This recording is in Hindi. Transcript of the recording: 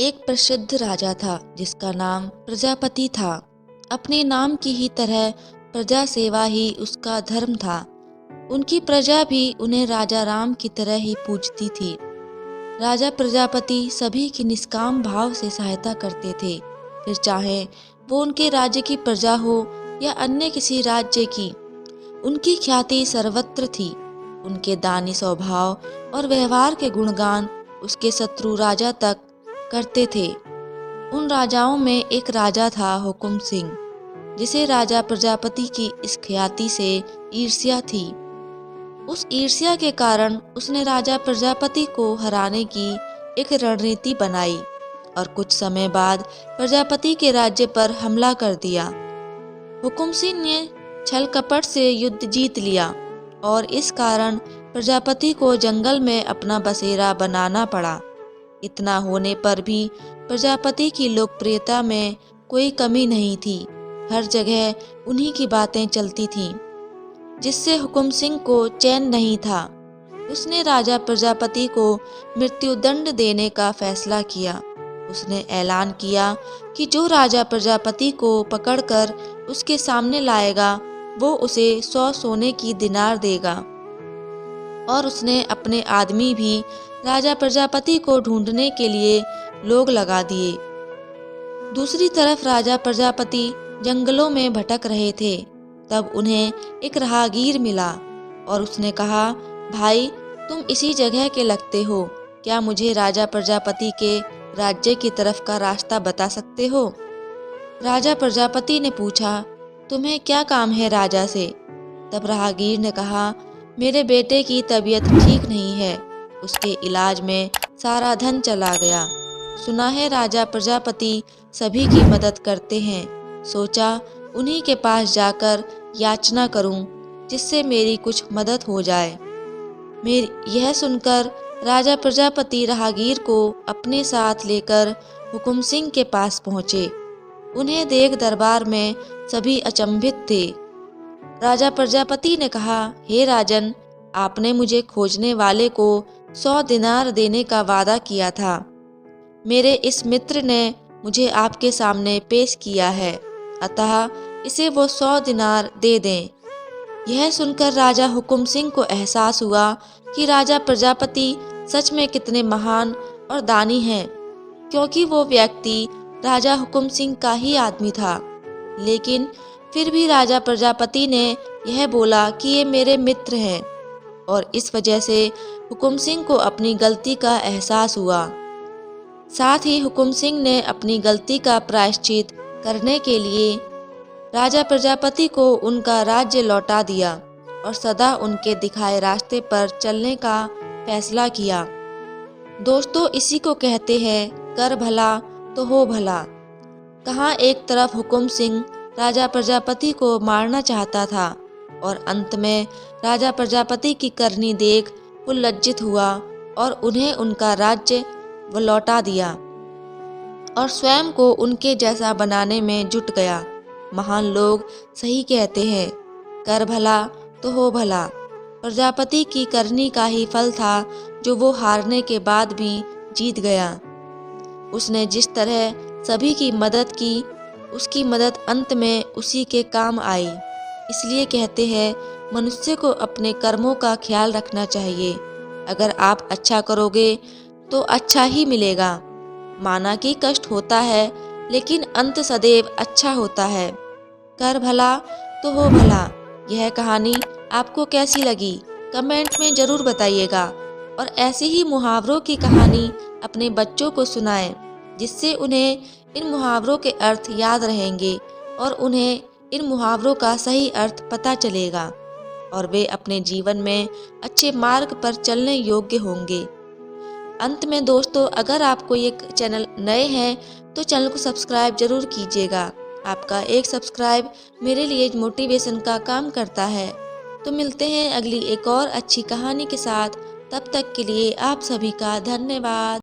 एक प्रसिद्ध राजा था जिसका नाम प्रजापति था। अपने नाम की ही तरह प्रजा सेवा ही उसका धर्म था। उनकी प्रजा भी उन्हें राजा राम की तरह ही पूजती थी। राजा प्रजापति सभी की निष्काम भाव से सहायता करते थे, फिर चाहे वो उनके राज्य की प्रजा हो या अन्य किसी राज्य की। उनकी ख्याति सर्वत्र थी। उनके दानी स्वभाव और व्यवहार के गुणगान उसके शत्रु राजा तक करते थे। उन राजाओं में एक राजा था हुकुम सिंह, जिसे राजा प्रजापति की इस ख्याति से ईर्ष्या थी। उस ईर्ष्या के कारण उसने राजा प्रजापति को हराने की एक रणनीति बनाई और कुछ समय बाद प्रजापति के राज्य पर हमला कर दिया। हुकुम सिंह ने छल कपट से युद्ध जीत लिया और इस कारण प्रजापति को जंगल में अपना बसेरा बनाना पड़ा। इतना होने पर भी प्रजापति की लोकप्रियता में कोई कमी नहीं थी। हर जगह उन्हीं की बातें चलती थीं, जिससे हुकुम सिंह को चैन नहीं था। उसने राजा प्रजापति को मृत्युदंड देने का फैसला किया। उसने ऐलान किया कि जो राजा प्रजापति को पकड़कर उसके सामने लाएगा वो उसे 100 सोने की दिनार देगा। और उसने अपने आदमी भी राजा प्रजापति को ढूंढने के लिए लोग लगा दिए। दूसरी तरफ राजा प्रजापति जंगलों में भटक रहे थे। तब उन्हें एक राहगीर मिला और उसने कहा, भाई तुम इसी जगह के लगते हो, क्या मुझे राजा प्रजापति के राज्य की तरफ का रास्ता बता सकते हो? राजा प्रजापति ने पूछा, तुम्हें क्या काम है राजा से? तब राहगीर ने कहा, मेरे बेटे की तबीयत ठीक नहीं है, उसके इलाज में सारा धन चला गया। सुना है राजा प्रजापति सभी की मदद करते हैं, सोचा उन्हीं के पास जाकर याचना करूं, जिससे मेरी कुछ मदद हो जाए। यह सुनकर राजा प्रजापति राहगीर को अपने साथ लेकर हुकुम सिंह के पास पहुँचे। उन्हें देख दरबार में सभी अचंभित थे। राजा प्रजापति ने कहा, हे राजन, आपने मुझे खोजने वाले को 100 दिनार देने का वादा किया था। मेरे इस मित्र ने मुझे आपके सामने पेश किया है, अतः इसे वो 100 दिनार दे दें। यह सुनकर राजा हुकुम सिंह को एहसास हुआ कि राजा प्रजापति सच में कितने महान और दानी हैं, क्योंकि वो व्यक्ति राजा हुकुम सिंह का ही आदमी था। लेकिन फिर भी राजा प्रजापति ने यह बोला कि ये मेरे मित्र हैं, और इस वजह से हुकुम सिंह को अपनी गलती का एहसास हुआ। साथ ही हुकुम सिंह ने अपनी गलती का प्रायश्चित करने के लिए राजा प्रजापति को उनका राज्य लौटा दिया और सदा उनके दिखाए रास्ते पर चलने का फैसला किया। दोस्तों, इसी को कहते हैं कर भला तो हो भला। कहाँ एक तरफ हुकुम सिंह राजा प्रजापति को मारना चाहता था और अंत में राजा प्रजापति की करनी देख वो लज्जित हुआ और उन्हें उनका राज्य लौटा दिया और स्वयं को उनके जैसा बनाने में जुट गया। महान लोग सही कहते हैं, कर भला तो हो भला। प्रजापति की करनी का ही फल था जो वो हारने के बाद भी जीत गया। उसने जिस तरह सभी की मदद की, उसकी मदद अंत में उसी के काम आई। इसलिए कहते हैं, मनुष्य को अपने कर्मों का ख्याल रखना चाहिए। अगर आप अच्छा करोगे तो अच्छा ही मिलेगा। माना कि कष्ट होता है, लेकिन अंत सदैव अच्छा होता है। कर भला तो हो भला। यह कहानी आपको कैसी लगी कमेंट में ज़रूर बताइएगा, और ऐसी ही मुहावरों की कहानी अपने बच्चों को सुनाएं, जिससे उन्हें इन मुहावरों के अर्थ याद रहेंगे और उन्हें इन मुहावरों का सही अर्थ पता चलेगा और वे अपने जीवन में अच्छे मार्ग पर चलने योग्य होंगे। अंत में दोस्तों, अगर आपको ये चैनल नए हैं तो चैनल को सब्सक्राइब जरूर कीजिएगा। आपका एक सब्सक्राइब मेरे लिए मोटिवेशन का काम करता है। तो मिलते हैं अगली एक और अच्छी कहानी के साथ। तब तक के लिए आप सभी का धन्यवाद।